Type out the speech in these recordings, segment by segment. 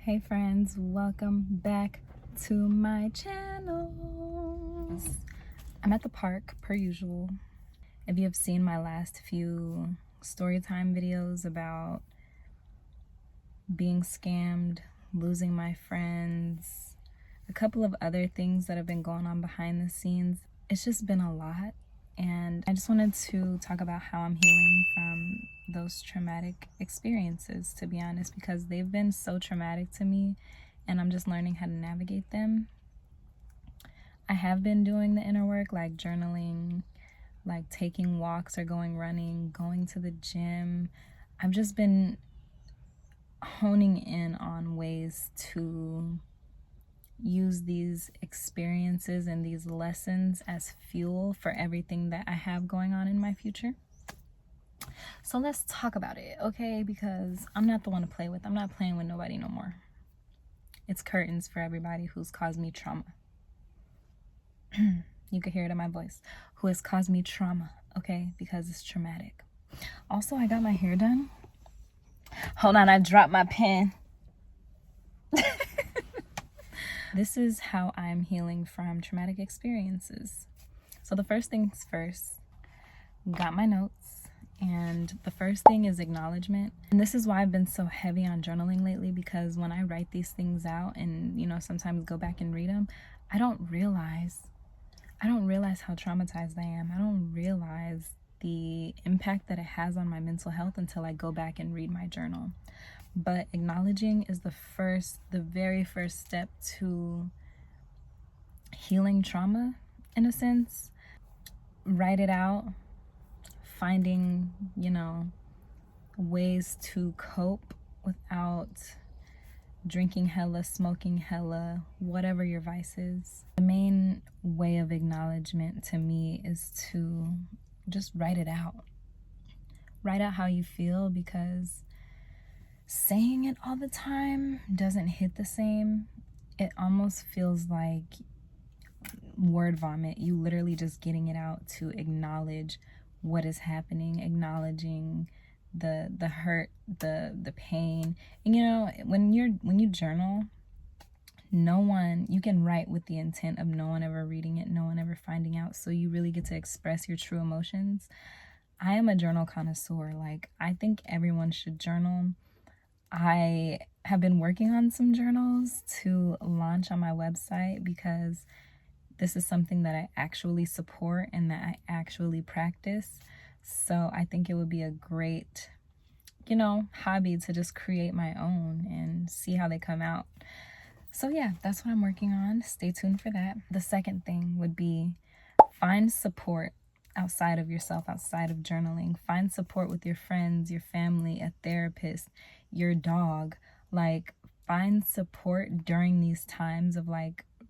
Hey friends, welcome back to my channel. I'm at the park per usual. If you have seen my last few storytime videos about being scammed, losing my friends, a couple of other things that have been going on behind the scenes, it's just been a lot. And I just wanted to talk about how I'm healing from those traumatic experiences, to be honest, because they've been so traumatic to me and I'm just learning how to navigate them. I have been doing the inner work, like journaling, like taking walks or going running, going to the gym. I've just been honing in on ways to use these experiences and these lessons as fuel for everything that I have going on in my future. So let's talk about it, okay? Because I'm not the one to play with. I'm not playing with nobody no more. It's curtains for everybody who's caused me trauma. You could hear it in my voice. Who has caused me trauma, okay? Because it's traumatic. Also, I got my hair done. Hold on, I dropped my pen. This is how I'm healing from traumatic experiences. So the first things first, got my notes, and the first thing is acknowledgement. And this is why I've been so heavy on journaling lately, because when I write these things out and, sometimes go back and read them, I don't realize how traumatized I am. I don't realize the impact that it has on my mental health until I go back and read my journal. But acknowledging is the very first step to healing trauma, in a sense. Write it out, finding, ways to cope without drinking hella, smoking hella, whatever your vice is. The main way of acknowledgement to me is to just write it out. Write out how you feel, because saying it all the time doesn't hit the same. It almost feels like word vomit. You literally just getting it out to acknowledge what is happening, acknowledging the hurt, the pain. And when you journal, you can write with the intent of no one ever reading it, no one ever finding out, so you really get to express your true emotions. I am a journal connoisseur. Like, I think everyone should journal. I have been working on some journals to launch on my website, because this is something that I actually support and that I actually practice. So I think it would be a great, hobby to just create my own and see how they come out. So yeah, that's what I'm working on. Stay tuned for that. The second thing would be find support outside of yourself, outside of journaling. Find support with your friends, your family, a therapist, your dog. Like, find support during these times of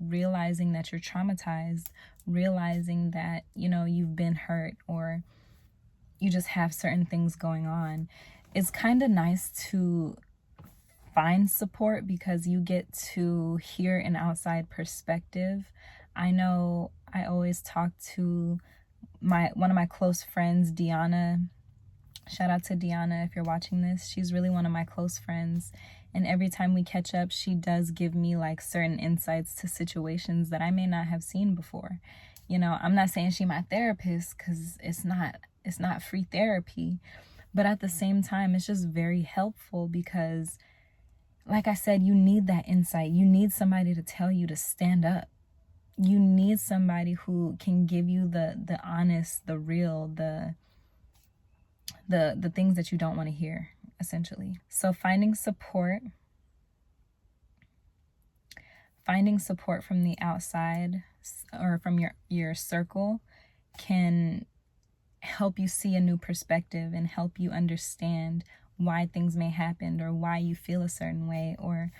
realizing that you're traumatized, realizing that, you've been hurt, or you just have certain things going on. It's kind of nice to find support because you get to hear an outside perspective. I know I always talk to one of my close friends, Deanna. Shout out to Deanna if you're watching this. She's really one of my close friends. And every time we catch up, she does give me certain insights to situations that I may not have seen before. I'm not saying she's my therapist, because it's not free therapy. But at the same time, it's just very helpful because, like I said, you need that insight. You need somebody to tell you to stand up. You need somebody who can give you the honest, the real, the things that you don't want to hear, essentially. So finding support from the outside or from your circle can help you see a new perspective and help you understand why things may happen, or why you feel a certain way, or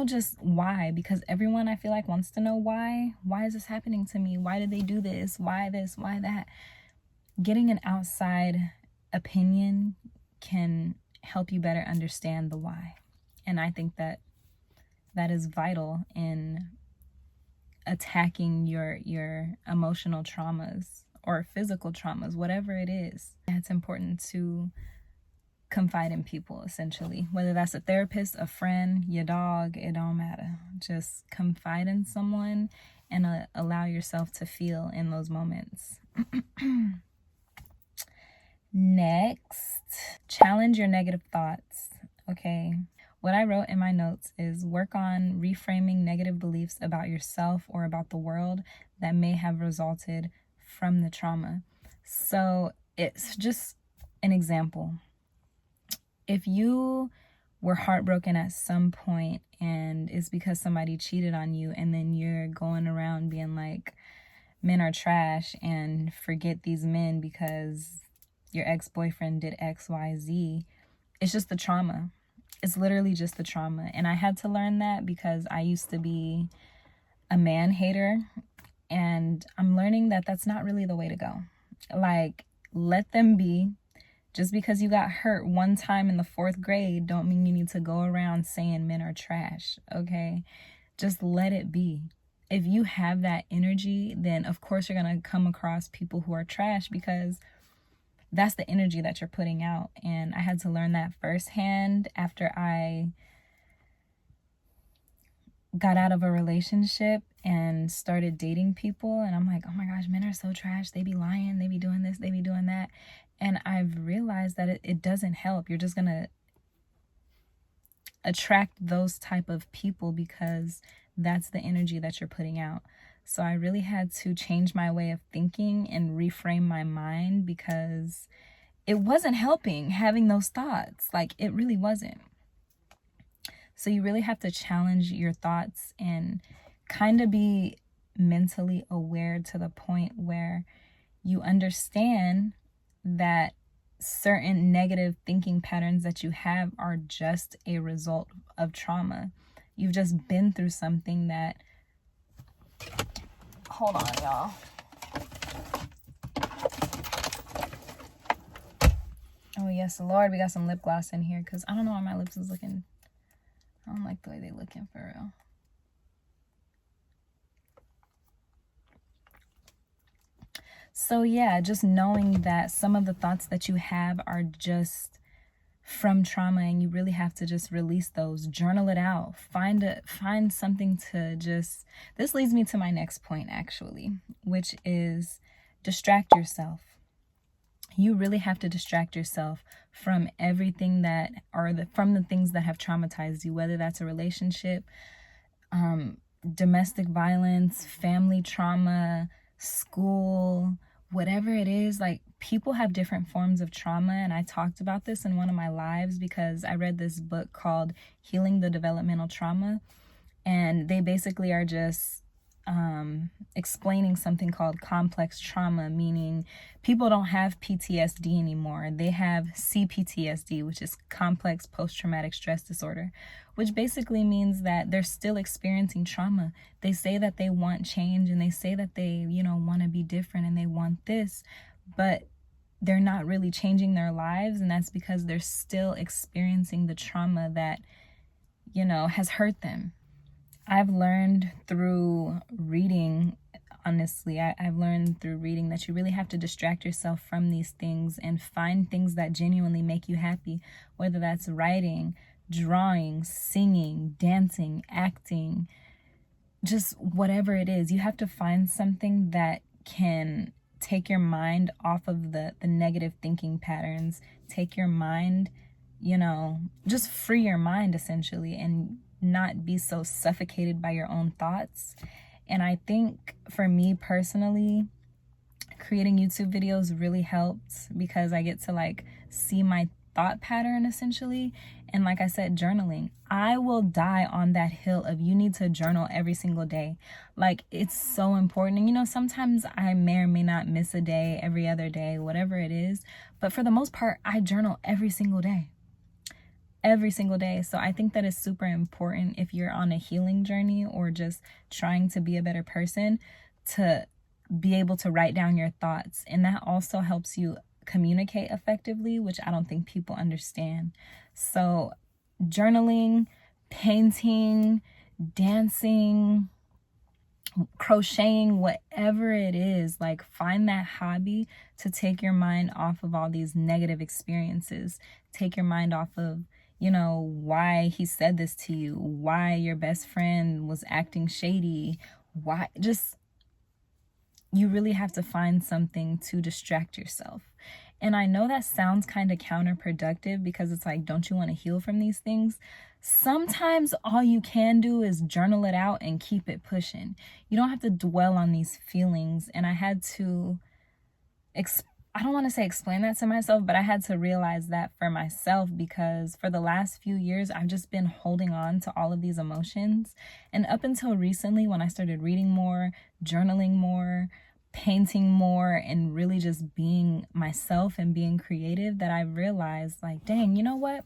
just why. Because everyone, I feel like, wants to know why is this happening to me, why did they do this, why that. Getting an outside opinion can help you better understand the why. And I think that is vital in attacking your emotional traumas or physical traumas, whatever it is. It's important to confide in people, essentially. Whether that's a therapist, a friend, your dog, it don't matter. Just confide in someone and allow yourself to feel in those moments. Next, challenge your negative thoughts. Okay. What I wrote in my notes is work on reframing negative beliefs about yourself or about the world that may have resulted from the trauma. So it's just an example. If you were heartbroken at some point and it's because somebody cheated on you, and then you're going around being like, men are trash, and forget these men because your ex-boyfriend did XYZ, it's just the trauma. It's literally just the trauma. And I had to learn that because I used to be a man hater, and I'm learning that that's not really the way to go. Like, let them be. Just because you got hurt one time in the 4th grade don't mean you need to go around saying men are trash, okay? Just let it be. If you have that energy, then of course you're going to come across people who are trash, because that's the energy that you're putting out. And I had to learn that firsthand after I got out of a relationship and started dating people. And I'm like, oh my gosh, men are so trash. They be lying. They be doing this. They be doing that. And I've realized that it doesn't help. You're just going to attract those type of people because that's the energy that you're putting out. So I really had to change my way of thinking and reframe my mind, because it wasn't helping having those thoughts. Like, it really wasn't. So you really have to challenge your thoughts and kind of be mentally aware to the point where you understand that certain negative thinking patterns that you have are just a result of trauma. You've just been through something that... Hold on, y'all. Oh, yes, Lord, we got some lip gloss in here, because I don't know why my lips is looking... I don't like the way they looking, for real. So yeah, just knowing that some of the thoughts that you have are just from trauma, and you really have to just release those. Journal it out. Find something to just... This leads me to my next point, actually, which is distract yourself. You really have to distract yourself from everything that from the things that have traumatized you, whether that's a relationship, domestic violence, family trauma, school, whatever it is. Like, people have different forms of trauma, and I talked about this in one of my lives because I read this book called Healing the Developmental Trauma, and they basically are just explaining something called complex trauma, meaning people don't have PTSD anymore. They have CPTSD, which is complex post-traumatic stress disorder, which basically means that they're still experiencing trauma. They say that they want change, and they say that they, want to be different, and they want this, but they're not really changing their lives. And that's because they're still experiencing the trauma that, has hurt them. I've learned through reading, honestly, I've learned through reading that you really have to distract yourself from these things and find things that genuinely make you happy, whether that's writing, drawing, singing, dancing, acting, just whatever it is. You have to find something that can take your mind off of the negative thinking patterns, take your mind, just free your mind, essentially, and not be so suffocated by your own thoughts. And I think for me personally, creating YouTube videos really helps because I get to see my thought pattern, essentially. And like I said, journaling. I will die on that hill of you need to journal every single day. It's so important. And sometimes I may or may not miss a day, every other day, whatever it is. But for the most part, I journal every single day. Every single day. So I think that is super important if you're on a healing journey or just trying to be a better person, to be able to write down your thoughts. And that also helps you communicate effectively, which I don't think people understand. So journaling, painting, dancing, crocheting, whatever it is. Like, find that hobby to take your mind off of all these negative experiences. Take your mind off of, you know, why he said this to you, why your best friend was acting shady, why. Just, you really have to find something to distract yourself. And I know that sounds kind of counterproductive, because it's like, don't you want to heal from these things? Sometimes all you can do is journal it out and keep it pushing. You don't have to dwell on these feelings. And I had to, I don't want to say explain that to myself, but I had to realize that for myself, because for the last few years, I've just been holding on to all of these emotions. And up until recently, when I started reading more, journaling more, painting more, and really just being myself and being creative, that I realized, like, dang, you know what?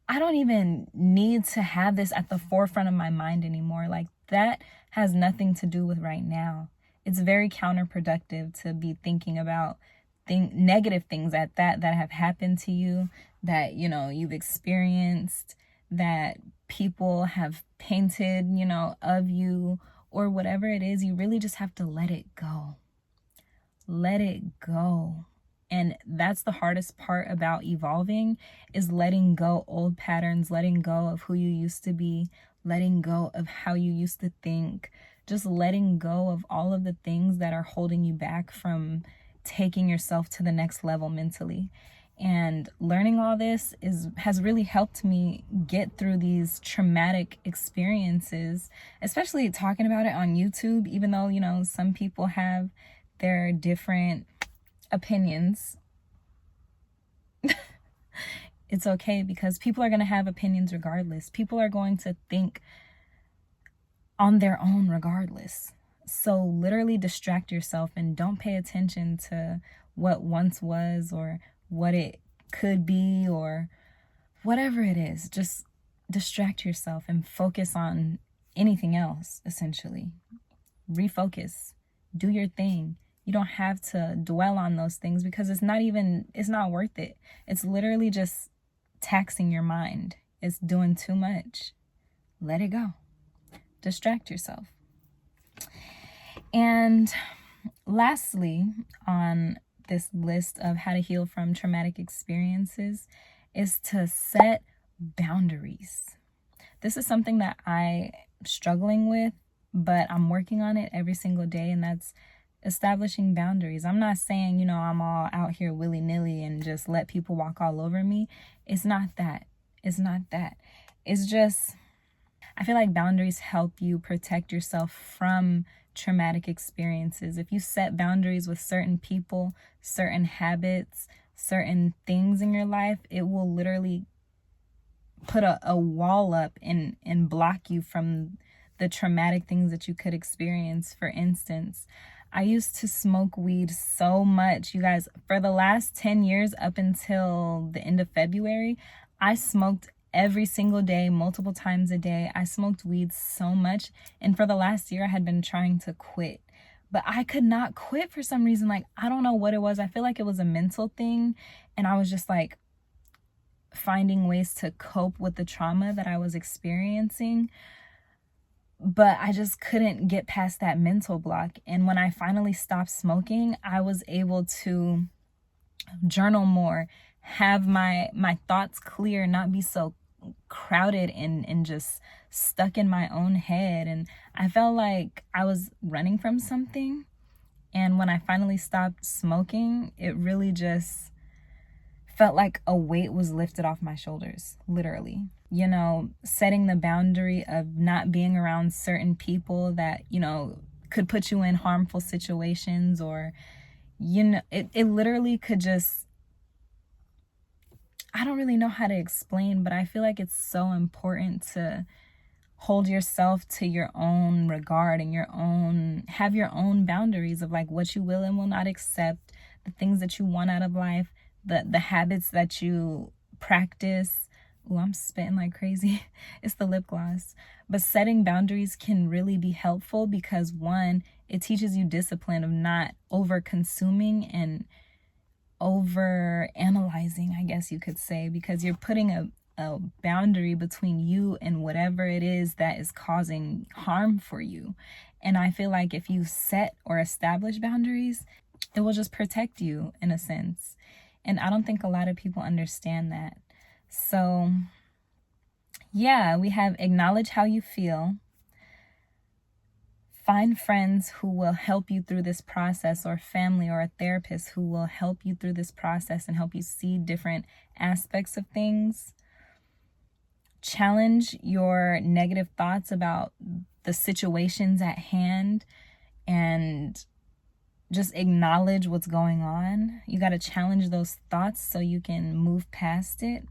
I don't even need to have this at the forefront of my mind anymore. Like, that has nothing to do with right now. It's very counterproductive to be thinking about negative things at that have happened to you, that, you know, you've experienced, that people have painted, you know, of you, or whatever it is. You really just have to let it go. Let it go. And that's the hardest part about evolving, is letting go old patterns, letting go of who you used to be, letting go of how you used to think, just letting go of all of the things that are holding you back from taking yourself to the next level mentally. And learning all this has really helped me get through these traumatic experiences, especially talking about it on YouTube, even though, you know, some people have their different opinions. It's okay, because people are going to have opinions regardless. People are going to think on their own regardless. So literally distract yourself and don't pay attention to what once was, or what it could be, or whatever it is. Just distract yourself and focus on anything else, essentially. Refocus. Do your thing. You don't have to dwell on those things, because it's not worth it. It's literally just taxing your mind. It's doing too much. Let it go. Distract yourself. And lastly, on this list of how to heal from traumatic experiences, is to set boundaries. This is something that I'm struggling with, but I'm working on it every single day, and that's establishing boundaries. I'm not saying, you know, I'm all out here willy-nilly and just let people walk all over me. It's not that. It's not that. It's just, I feel like boundaries help you protect yourself from traumatic experiences. If you set boundaries with certain people, certain habits, certain things in your life, it will literally put a wall up and block you from the traumatic things that you could experience. For instance, I used to smoke weed so much, you guys. For the last 10 years, up until the end of February, I smoked every single day, multiple times a day. I smoked weed so much. And for the last year, I had been trying to quit, but I could not quit for some reason. Like, I don't know what it was. I feel like it was a mental thing. And I was just like finding ways to cope with the trauma that I was experiencing. But I just couldn't get past that mental block. And when I finally stopped smoking, I was able to journal more, have my thoughts clear, not be so crowded and just stuck in my own head. And I felt like I was running from something. And when I finally stopped smoking, it really just felt like a weight was lifted off my shoulders, literally. You know, setting the boundary of not being around certain people that, you know, could put you in harmful situations, or, you know, it literally could just, I don't really know how to explain, but I feel like it's so important to hold yourself to your own regard and have your own boundaries of like what you will and will not accept, the things that you want out of life, the habits that you practice. Oh, I'm spitting like crazy. It's the lip gloss. But setting boundaries can really be helpful, because one, it teaches you discipline of not over consuming and over analyzing, I guess you could say, because you're putting a a boundary between you and whatever it is that is causing harm for you. And I feel like if you set or establish boundaries, it will just protect you in a sense. And I don't think a lot of people understand that. So yeah, we have acknowledge how you feel. Find friends who will help you through this process, or family or a therapist who will help you through this process and help you see different aspects of things. Challenge your negative thoughts about the situations at hand and just acknowledge what's going on. You got to challenge those thoughts so you can move past it.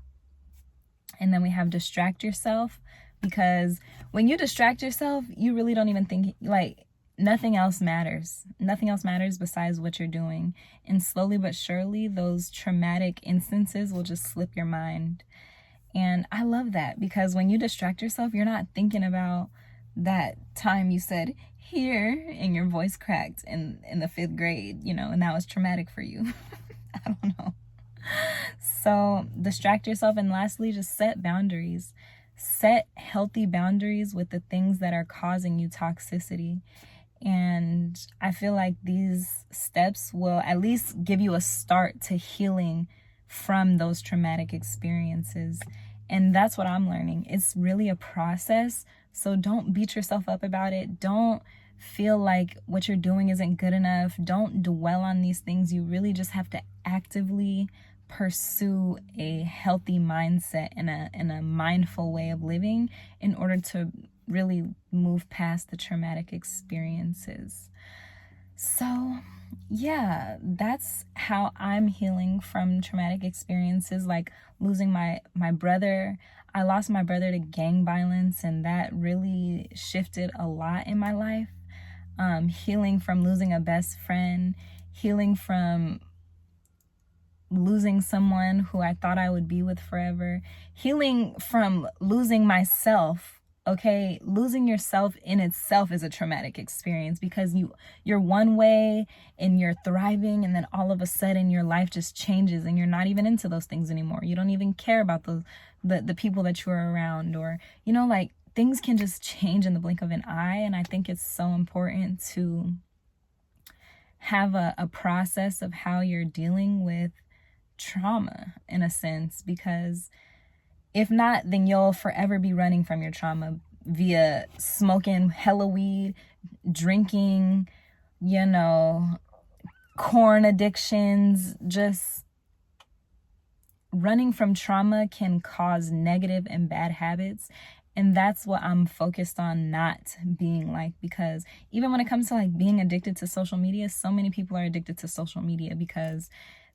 And then we have distract yourself, because when you distract yourself, you really don't even think, like, nothing else matters. Nothing else matters besides what you're doing. And slowly but surely, those traumatic instances will just slip your mind. And I love that, because when you distract yourself, you're not thinking about that time you said here and your voice cracked in the 5th grade, you know, and that was traumatic for you. I don't know. So distract yourself. And lastly, just set boundaries. Set healthy boundaries with the things that are causing you toxicity. And I feel like these steps will at least give you a start to healing from those traumatic experiences. And that's what I'm learning. It's really a process. So don't beat yourself up about it. Don't feel like what you're doing isn't good enough. Don't dwell on these things. You really just have to actively pursue a healthy mindset and a mindful way of living in order to really move past the traumatic experiences. So yeah, that's how I'm healing from traumatic experiences, like losing my brother. I lost my brother to gang violence, and that really shifted a lot in my life. Healing from losing a best friend, healing from losing someone who I thought I would be with forever, healing from losing myself. Okay, losing yourself in itself is a traumatic experience, because you're one way and you're thriving, and then all of a sudden your life just changes and you're not even into those things anymore. You don't even care about the people that you're around, or, you know, like, things can just change in the blink of an eye. And I think it's so important to have a process of how you're dealing with trauma, in a sense, because if not, then you'll forever be running from your trauma via smoking hella weed, drinking, you know, corn addictions. Just running from trauma can cause negative and bad habits. And that's what I'm focused on not being like, because even when it comes to like being addicted to social media, so many people are addicted to social media because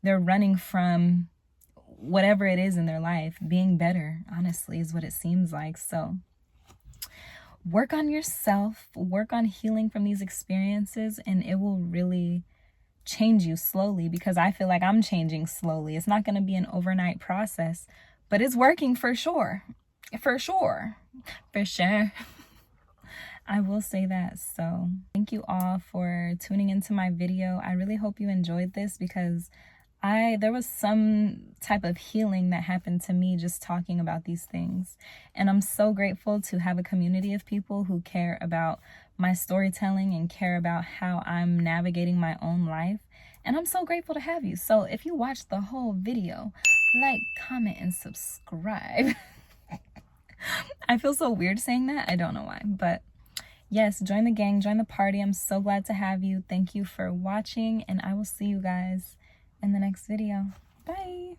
they're running from whatever it is in their life. Being better, honestly, is what it seems like. So work on yourself, work on healing from these experiences, and it will really change you slowly, because I feel like I'm changing slowly. It's not going to be an overnight process, but it's working for sure. For sure. For sure. I will say that. So thank you all for tuning into my video. I really hope you enjoyed this, because there was some type of healing that happened to me just talking about these things. And I'm so grateful to have a community of people who care about my storytelling and care about how I'm navigating my own life. And I'm so grateful to have you. So if you watched the whole video, like, comment, and subscribe. I feel so weird saying that. I don't know why. But yes, join the gang, join the party. I'm so glad to have you. Thank you for watching, and I will see you guys in the next video. Bye.